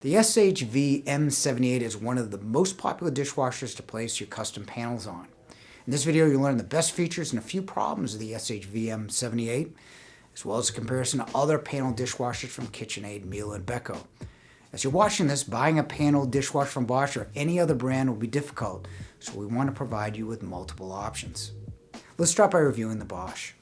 The SHVM78 is one of the most popular dishwashers to place your custom panels on. In this video, you'll learn the best features and a few problems of the SHVM78, as well as a comparison to other panel dishwashers from KitchenAid, Miele, and Beko. As you're watching this, buying a panel dishwasher from Bosch or any other brand will be difficult, so we want to provide you with multiple options. Let's start by reviewing the Bosch.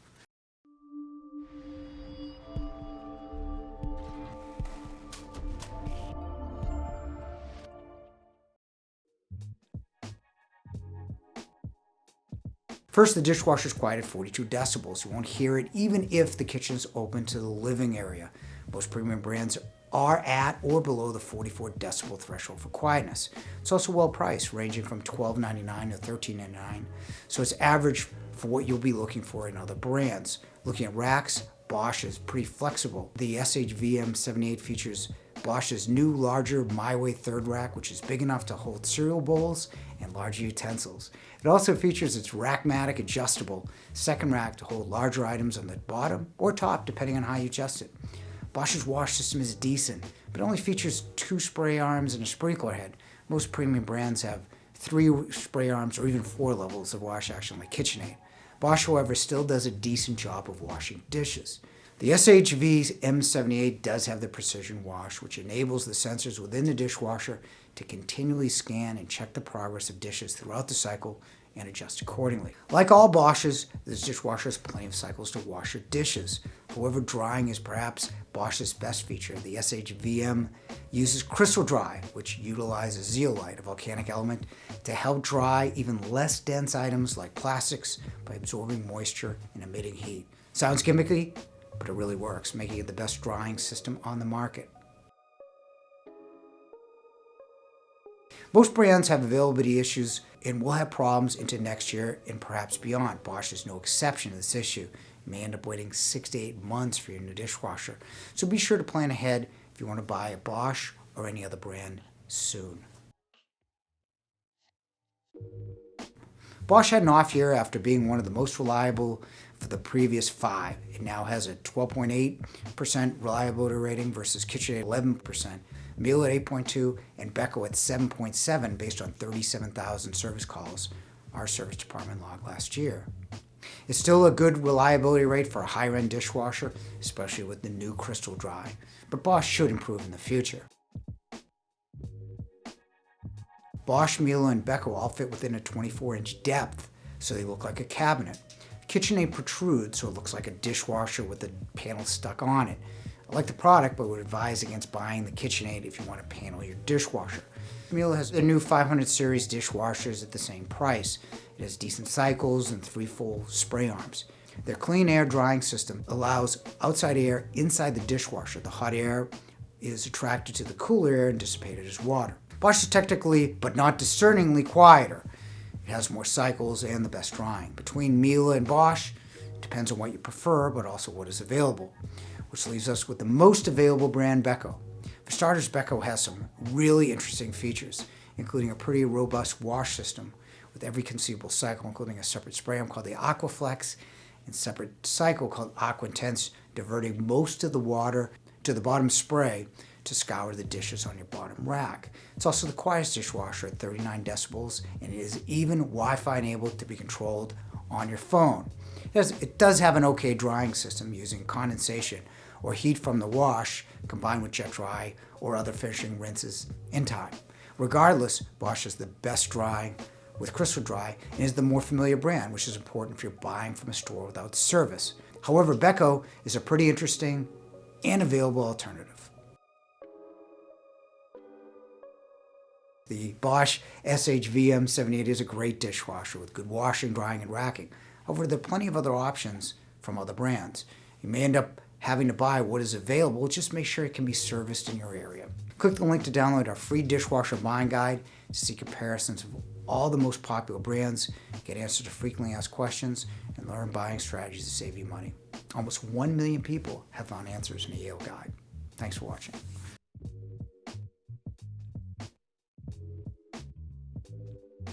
First, the dishwasher is quiet at 42 decibels. You won't hear it even if the kitchen is open to the living area. Most premium brands are at or below the 44 decibel threshold for quietness. It's also well priced, ranging from $12.99 to $13.99, so it's average for what you'll be looking for in other brands. Looking at racks, Bosch is pretty flexible. The SHVM78 features Bosch's new, larger Miele third rack, which is big enough to hold cereal bowls and larger utensils. It also features its Rackmatic adjustable second rack to hold larger items on the bottom or top, depending on how you adjust it. Bosch's wash system is decent, but only features 2 spray arms and a sprinkler head. Most premium brands have 3 spray arms or even 4 levels of wash action like KitchenAid. Bosch, however, still does a decent job of washing dishes. The SHVM78 does have the precision wash, which enables the sensors within the dishwasher to continually scan and check the progress of dishes throughout the cycle and adjust accordingly. Like all Bosches, this dishwasher has plenty of cycles to wash your dishes. However, drying is perhaps Bosch's best feature. The SHVM uses crystal dry, which utilizes zeolite, a volcanic element, to help dry even less dense items like plastics by absorbing moisture and emitting heat. Sounds gimmicky, but it really works, making it the best drying system on the market. Most brands have availability issues and will have problems into next year and perhaps beyond. Bosch is no exception to this issue. You may end up waiting 6 to 8 months for your new dishwasher, so be sure to plan ahead if you want to buy a Bosch or any other brand soon. Bosch had an off year after being one of the most reliable for the previous 5. It now has a 12.8% reliability rating versus KitchenAid 11%, Miele at 8.2%, and Beko at 7.7% based on 37,000 service calls our service department logged last year. It's still a good reliability rate for a higher-end dishwasher, especially with the new crystal dry, but Bosch should improve in the future. Bosch, Miele, and Beko all fit within a 24-inch depth, so they look like a cabinet. KitchenAid protrudes, so it looks like a dishwasher with the panel stuck on it. I like the product, but would advise against buying the KitchenAid if you want to panel your dishwasher. Miele has the new 500 series dishwashers at the same price. It has decent cycles and 3 full spray arms. Their clean air drying system allows outside air inside the dishwasher. The hot air is attracted to the cool air and dissipated as water. Bosch is technically, but not discerningly, quieter. It has more cycles and the best drying. Between Miele and Bosch, it depends on what you prefer, but also what is available, which leaves us with the most available brand, Beko. For starters, Beko has some really interesting features, including a pretty robust wash system with every conceivable cycle, including a separate spray arm called the AquaFlex and separate cycle called AquaIntense, diverting most of the water to the bottom spray to scour the dishes on your bottom rack. It's also the quietest dishwasher at 39 decibels, and it is even Wi-Fi enabled to be controlled on your phone. It does have an okay drying system using condensation or heat from the wash combined with jet dry or other finishing rinses in time. Regardless, Bosch is the best drying with crystal dry and is the more familiar brand, which is important if you're buying from a store without service. However, Beko is a pretty interesting and available alternative. The Bosch SHVM78 is a great dishwasher with good washing, drying, and racking. However, there are plenty of other options from other brands. You may end up having to buy what is available, just make sure it can be serviced in your area. Click the link to download our free dishwasher buying guide to see comparisons of all the most popular brands, get answers to frequently asked questions, and learn buying strategies to save you money. Almost 1 million people have found answers in the Yale guide. Thanks for watching.